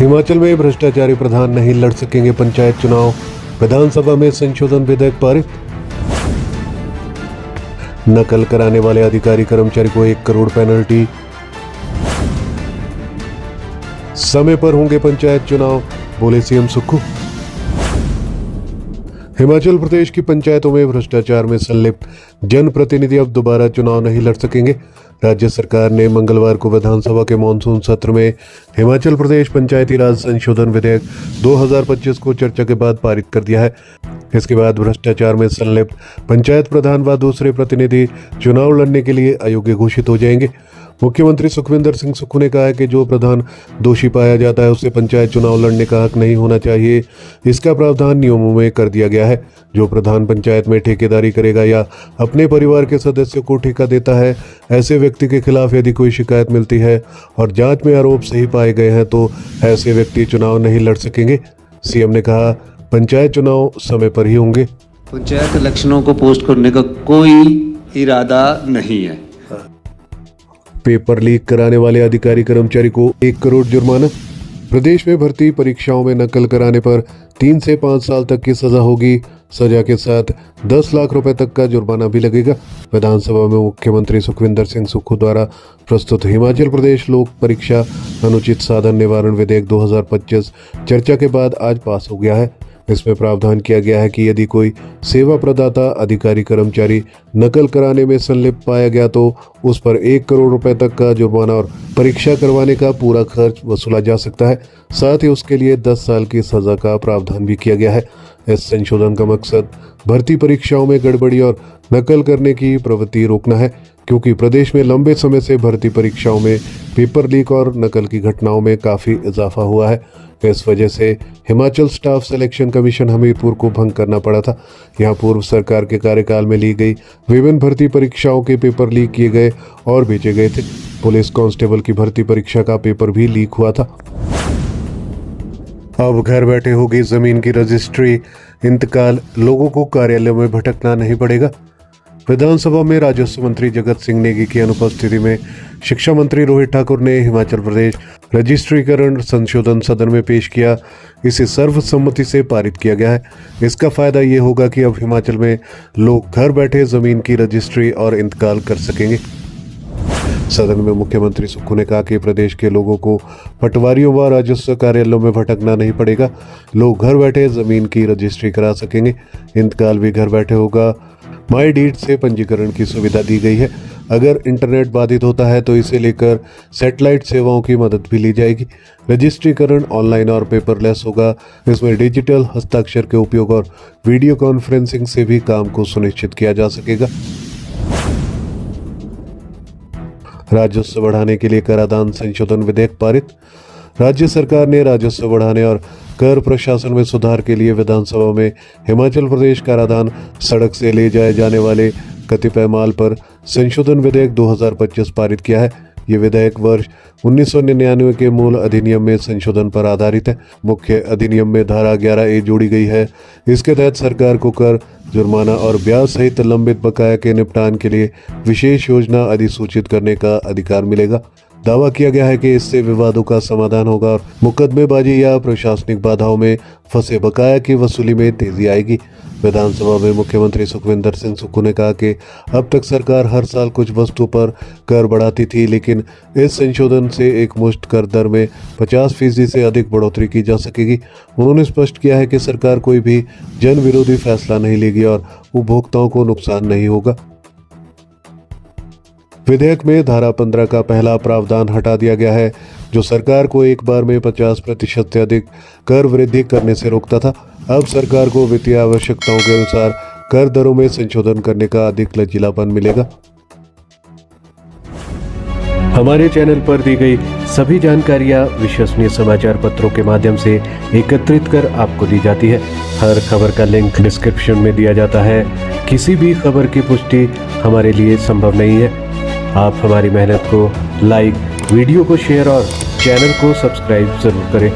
हिमाचल में भ्रष्टाचारी प्रधान नहीं लड़ सकेंगे पंचायत चुनाव, विधानसभा में संशोधन विधेयक पारित। नकल कराने वाले अधिकारी कर्मचारी को 1 करोड़ पेनल्टी। समय पर होंगे पंचायत चुनाव, बोले सीएम सुक्खू। हिमाचल प्रदेश की पंचायतों में भ्रष्टाचार में संलिप्त जनप्रतिनिधि अब दोबारा चुनाव नहीं लड़ सकेंगे। राज्य सरकार ने मंगलवार को विधानसभा के मॉनसून सत्र में हिमाचल प्रदेश पंचायती राज संशोधन विधेयक 2025 को चर्चा के बाद पारित कर दिया है। इसके बाद भ्रष्टाचार में संलिप्त पंचायत प्रधान व दूसरे प्रतिनिधि चुनाव लड़ने के लिए अयोग्य घोषित हो जाएंगे। मुख्यमंत्री सुखविंदर सिंह सुक्खू ने कहा है कि जो प्रधान दोषी पाया जाता है उसे पंचायत चुनाव लड़ने का हक नहीं होना चाहिए। इसका प्रावधान नियमों में कर दिया गया है। जो प्रधान पंचायत में ठेकेदारी करेगा या अपने परिवार के सदस्यों को ठेका देता है, ऐसे व्यक्ति के खिलाफ यदि कोई शिकायत मिलती है और जांच में आरोप सही पाए गए हैं तो ऐसे व्यक्ति चुनाव नहीं लड़ सकेंगे। सीएम ने कहा, पंचायत चुनाव समय पर ही होंगे। पंचायत इलेक्शनों को पोस्ट करने का कोई इरादा नहीं है। पेपर लीक कराने वाले अधिकारी कर्मचारी को 1 करोड़ जुर्माना। प्रदेश में भर्ती परीक्षाओं में नकल कराने पर 3 से 5 साल तक की सजा होगी। सजा के साथ 10 लाख रुपए तक का जुर्माना भी लगेगा। विधानसभा में मुख्यमंत्री सुखविंदर सिंह सुक्खू द्वारा प्रस्तुत हिमाचल प्रदेश लोक परीक्षा अनुचित साधन निवारण विधेयक 2025 चर्चा के बाद आज पास हो गया है। इसमें प्रावधान किया गया है कि यदि कोई सेवा प्रदाता अधिकारी कर्मचारी नकल कराने में संलिप्त पाया गया तो उस पर 1 करोड़ रुपए तक का जुर्माना और परीक्षा करवाने का पूरा खर्च वसूला जा सकता है। साथ ही उसके लिए 10 साल की सजा का प्रावधान भी किया गया है। इस संशोधन का मकसद भर्ती परीक्षाओं में गड़बड़ी और नकल करने की प्रवृत्ति रोकना है, क्योंकि प्रदेश में लंबे समय से भर्ती परीक्षाओं में पेपर लीक और नकल की घटनाओं में काफ़ी इजाफा हुआ है। इस वजह से Himachal staff selection commission Hamirpur को भंग करना पड़ा था। यहाँ पूर्व सरकार के कार्यकाल में ली गई विभिन्न भर्ती परीक्षाओं के पेपर लीक किए गए और भेजे गए थे। पुलिस कांस्टेबल की भर्ती परीक्षा का पेपर भी लीक हुआ था। अब घर बैठे होगी जमीन की रजिस्ट्री, इंतकाल, लोगों को कार्यालयों में भटकना नहीं पड़ेगा। विधानसभा में राजस्व मंत्री जगत सिंह नेगी की अनुपस्थिति में शिक्षा मंत्री रोहित ठाकुर ने हिमाचल प्रदेश रजिस्ट्रीकरण संशोधन सदन में पेश किया। इसे सर्वसम्मति से पारित किया गया है। इसका फायदा ये होगा कि अब हिमाचल में लोग घर बैठे जमीन की रजिस्ट्री और इंतकाल कर सकेंगे। सदन में मुख्यमंत्री सुक्खू ने कहा कि प्रदेश के लोगों को पटवारियों व राजस्व कार्यालयों में भटकना नहीं पड़ेगा। लोग घर बैठे जमीन की रजिस्ट्री करा सकेंगे। इंतकाल भी घर बैठे होगा। माई डीड से पंजीकरण की सुविधा दी गई है। अगर इंटरनेट बाधित होता है तो इसे लेकर सैटेलाइट सेवाओं की मदद भी ली जाएगी। रजिस्ट्रीकरण ऑनलाइन और पेपरलेस होगा। इसमें डिजिटल हस्ताक्षर के उपयोग और वीडियो कॉन्फ्रेंसिंग से भी काम को सुनिश्चित किया जा सकेगा। राजस्व बढ़ाने के लिए कराधान संशोधन विधेयक पारित। राज्य सरकार ने राजस्व बढ़ाने और कर प्रशासन में सुधार के लिए विधानसभा में हिमाचल प्रदेश कराधान सड़क से ले जाए जाने वाले कतिपय माल पर संशोधन विधेयक 2025 पारित किया है। ये विधेयक वर्ष 1999 के मूल अधिनियम में संशोधन पर आधारित है। मुख्य अधिनियम में धारा 11A जोड़ी गई है। इसके तहत सरकार को कर, जुर्माना और ब्याज सहित लंबित बकाया के निपटान के लिए विशेष योजना अधिसूचित करने का अधिकार मिलेगा। दावा किया गया है कि इससे विवादों का समाधान होगा और मुकदमेबाजी या प्रशासनिक बाधाओं में फंसे बकाया की वसूली में तेजी आएगी। विधानसभा में मुख्यमंत्री सुखविंदर सिंह सुक्खू ने कहा कि अब तक सरकार हर साल कुछ वस्तुओं पर कर बढ़ाती थी, लेकिन इस संशोधन से एक मुश्त कर दर में 50% से अधिक बढ़ोतरी की जा सकेगी। उन्होंने स्पष्ट किया है कि सरकार कोई भी जन विरोधी फैसला नहीं लेगी और उपभोक्ताओं को नुकसान नहीं होगा। विधेयक में धारा 15 का पहला प्रावधान हटा दिया गया है, जो सरकार को एक बार में 50% से अधिक कर वृद्धि करने से रोकता था। अब सरकार को वित्तीय आवश्यकताओं के अनुसार कर दरों में संशोधन करने का अधिक लचीलापन मिलेगा। हमारे चैनल पर दी गई सभी जानकारियां विश्वसनीय समाचार पत्रों के माध्यम से एकत्रित कर आपको दी जाती है। हर खबर का लिंक डिस्क्रिप्शन में दिया जाता है। किसी भी खबर की पुष्टि हमारे लिए संभव नहीं है। आप हमारी मेहनत को लाइक, वीडियो को शेयर और चैनल को सब्सक्राइब जरूर करें।